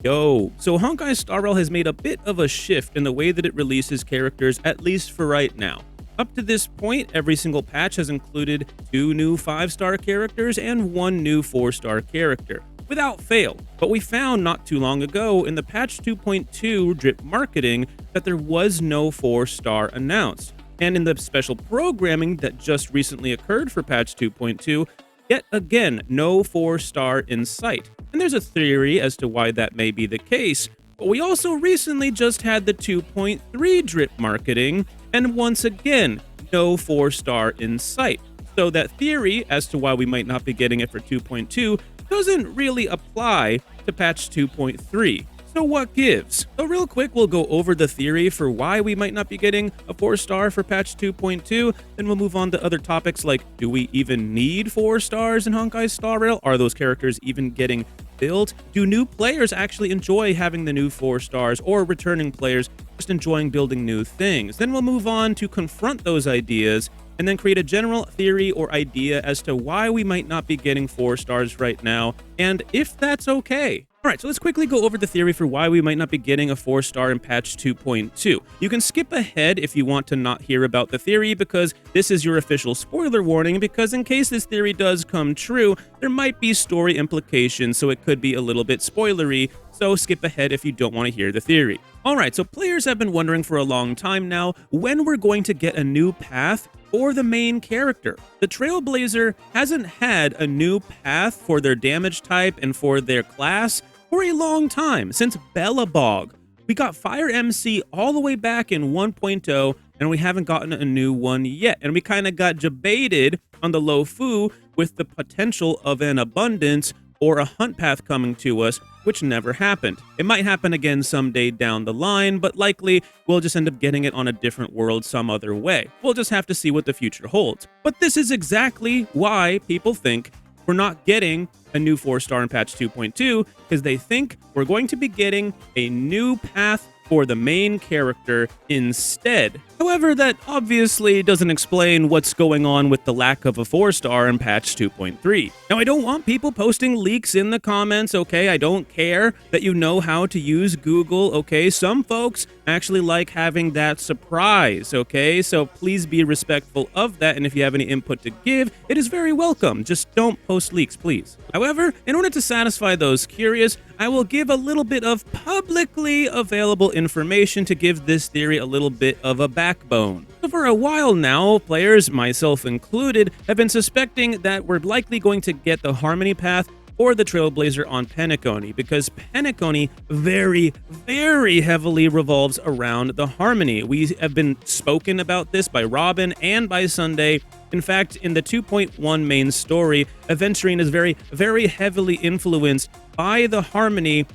Yo, so Honkai Star Rail has made a bit of a shift in the way that it releases characters, at least for right now. Up to this point, every single patch has included 2 new 5-star characters and 1 new 4-star character, without fail. But we found not too long ago in the patch 2.2 drip marketing that there was no 4-star announced. And in the special programming that just recently occurred for patch 2.2, yet again, no 4-star in sight. And there's a theory as to why that may be the case, but we also recently just had the 2.3 drip marketing, and once again, no 4-star in sight. So that theory as to why we might not be getting it for 2.2 doesn't really apply to patch 2.3. So what gives? So real quick, we'll go over the theory for why we might not be getting a 4-star for patch 2.2, then we'll move on to other topics like, do we even need 4 stars in Honkai Star Rail? Are those characters even getting built? Do new players actually enjoy having the new 4 stars, or returning players just enjoying building new things? Then we'll move on to confront those ideas, and then create a general theory or idea as to why we might not be getting 4 stars right now, and if that's okay. Alright, so let's quickly go over the theory for why we might not be getting a 4-star in patch 2.2. You can skip ahead if you want to not hear about the theory, because this is your official spoiler warning, because in case this theory does come true, there might be story implications, so it could be a little bit spoilery, so skip ahead if you don't want to hear the theory. Alright, so players have been wondering for a long time now when we're going to get a new path for the main character. The Trailblazer hasn't had a new path for their damage type and for their class for a long time, since Bellabog. We got Fire MC all the way back in 1.0, and we haven't gotten a new one yet. And we kind of got debated on the Lofu with the potential of an abundance or a hunt path coming to us, which never happened. It might happen again someday down the line, but likely we'll just end up getting it on a different world some other way. We'll just have to see what the future holds. But this is exactly why people think we're not getting a new 4-star in patch 2.2, because they think we're going to be getting a new path for the main character instead. However, that obviously doesn't explain what's going on with the lack of a 4-star in patch 2.3. Now, I don't want people posting leaks in the comments, okay? I don't care that you know how to use Google, okay? Some folks actually like having that surprise, okay? So please be respectful of that, and if you have any input to give, it is very welcome. Just don't post leaks, please. However, in order to satisfy those curious, I will give a little bit of publicly available information to give this theory a little bit of a backbone. So for a while now, players, myself included, have been suspecting that we're likely going to get the Harmony path or the Trailblazer on Penacony, because Penacony very, very heavily revolves around the Harmony. We have been spoken about this by Robin and by Sunday. In fact, in the 2.1 main story, Aventurine is very, very heavily influenced by the Harmony,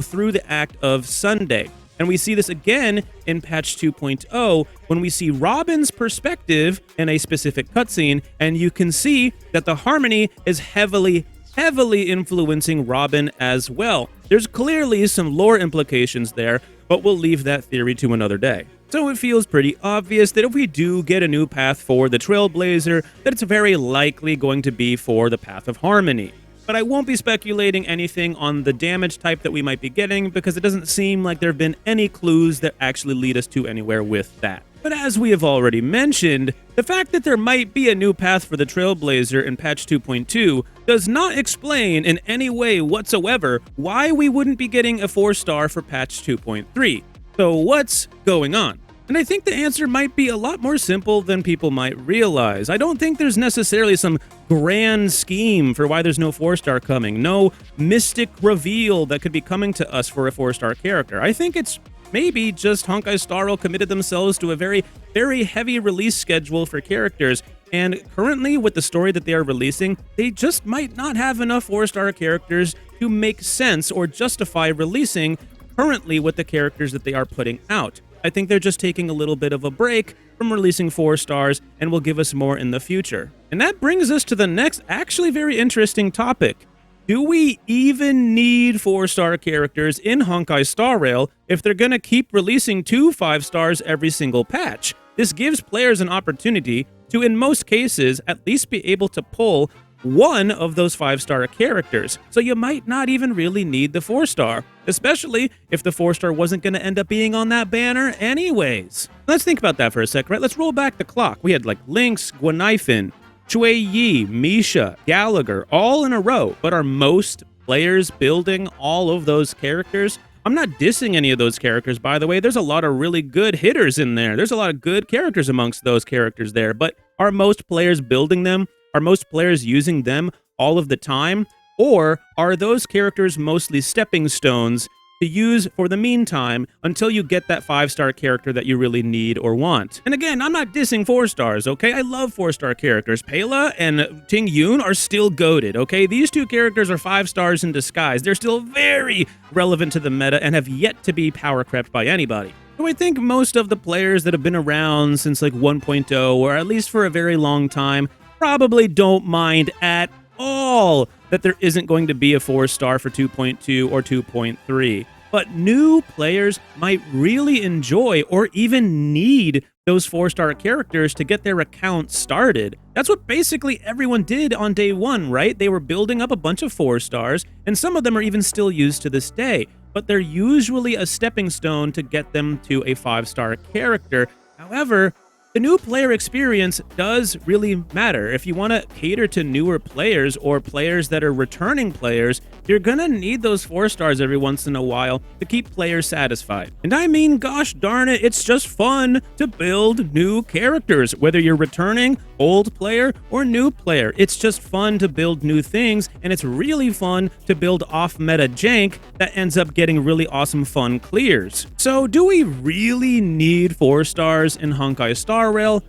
through the act of Sunday. And we see this again in patch 2.0 when we see Robin's perspective in a specific cutscene, and you can see that the Harmony is heavily influencing Robin as well. There's clearly some lore implications there, but we'll leave that theory to another day. So it feels pretty obvious that if we do get a new path for the Trailblazer, that it's very likely going to be for the Path of Harmony. But I won't be speculating anything on the damage type that we might be getting, because it doesn't seem like there have been any clues that actually lead us to anywhere with that. But as we have already mentioned, the fact that there might be a new path for the Trailblazer in patch 2.2 does not explain in any way whatsoever why we wouldn't be getting a 4-star for patch 2.3. So what's going on? And I think the answer might be a lot more simple than people might realize. I don't think there's necessarily some grand scheme for why there's no 4-star coming, no mystic reveal that could be coming to us for a 4-star character. I think it's maybe just Honkai Star Rail committed themselves to a very, very heavy release schedule for characters, and currently with the story that they are releasing, they just might not have enough 4-star characters to make sense or justify releasing currently with the characters that they are putting out. I think they're just taking a little bit of a break from releasing 4 stars and will give us more in the future. And that brings us to the next actually very interesting topic. Do we even need 4-star characters in Honkai Star Rail if they're going to keep releasing 2 5-stars every single patch? This gives players an opportunity to, in most cases, at least be able to pull one of those 5-star characters. So you might not even really need the 4-star. especially if the 4-star wasn't going to end up being on that banner anyways. Let's think about that for a sec, right? Let's roll back the clock. We had like Lynx, Gwenifin, Shui Yi, Misha, Gallagher, all in a row, but are most players building all of those characters? I'm not dissing any of those characters, by the way. There's a lot of really good hitters in there. There's a lot of good characters amongst those characters there, but are most players building them? Are most players using them all of the time? Or are those characters mostly stepping stones to use for the meantime until you get that 5-star character that you really need or want? And again, I'm not dissing 4-stars, okay? I love 4-star characters. Pela and Ting Yun are still goated, okay? These two characters are 5-stars in disguise. They're still very relevant to the meta and have yet to be power crept by anybody. So I think most of the players that have been around since like 1.0, or at least for a very long time, probably don't mind at all that there isn't going to be a 4-star for 2.2 or 2.3. But new players might really enjoy or even need those 4-star characters to get their account started. That's what basically everyone did on day one, right? They were building up a bunch of 4-stars, and some of them are even still used to this day, but they're usually a stepping stone to get them to a 5-star character. However, the new player experience does really matter. If you want to cater to newer players or players that are returning players, you're gonna need those 4-stars every once in a while to keep players satisfied. And I mean, gosh darn it, it's just fun to build new characters, whether you're returning, old player, or new player. It's just fun to build new things, and it's really fun to build off-meta jank that ends up getting really awesome fun clears. So do we really need 4-stars in Honkai Star Rail?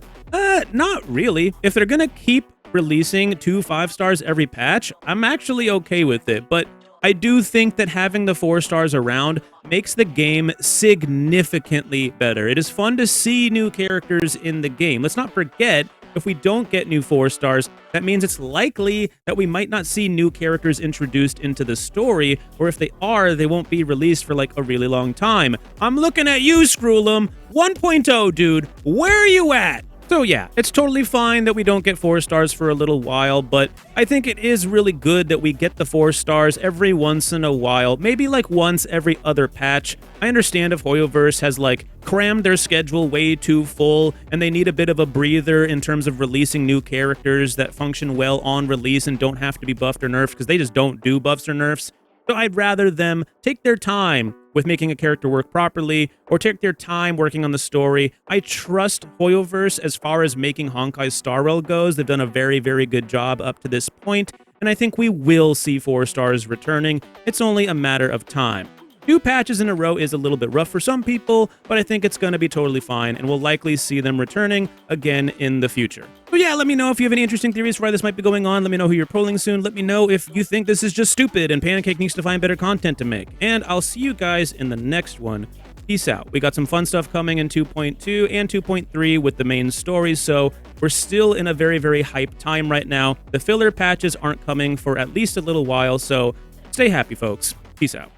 Not really. If they're gonna keep releasing 2 5-stars every patch, I'm actually okay with it, but I do think that having the 4-stars around makes the game significantly better. It is fun to see new characters in the game. Let's not forget, if we don't get new 4-stars, that means it's likely that we might not see new characters introduced into the story, or if they are, they won't be released for like a really long time. I'm looking at you, Scroolum. 1.0, dude. Where are you at? So yeah, it's totally fine that we don't get 4-stars for a little while, but I think it is really good that we get the 4-stars every once in a while, maybe like once every other patch. I understand if Hoyoverse has like crammed their schedule way too full and they need a bit of a breather in terms of releasing new characters that function well on release and don't have to be buffed or nerfed, because they just don't do buffs or nerfs. So I'd rather them take their time with making a character work properly, or take their time working on the story. I trust Hoyoverse as far as making Honkai Star Rail goes. They've done a very, very good job up to this point, and I think we will see 4-stars returning. It's only a matter of time. 2 patches in a row is a little bit rough for some people, but I think it's going to be totally fine, and we'll likely see them returning again in the future. So yeah, let me know if you have any interesting theories for why this might be going on. Let me know who you're polling soon. Let me know if you think this is just stupid and Pancake needs to find better content to make. And I'll see you guys in the next one. Peace out. We got some fun stuff coming in 2.2 and 2.3 with the main stories, so we're still in a very, very hype time right now. The filler patches aren't coming for at least a little while, so stay happy, folks. Peace out.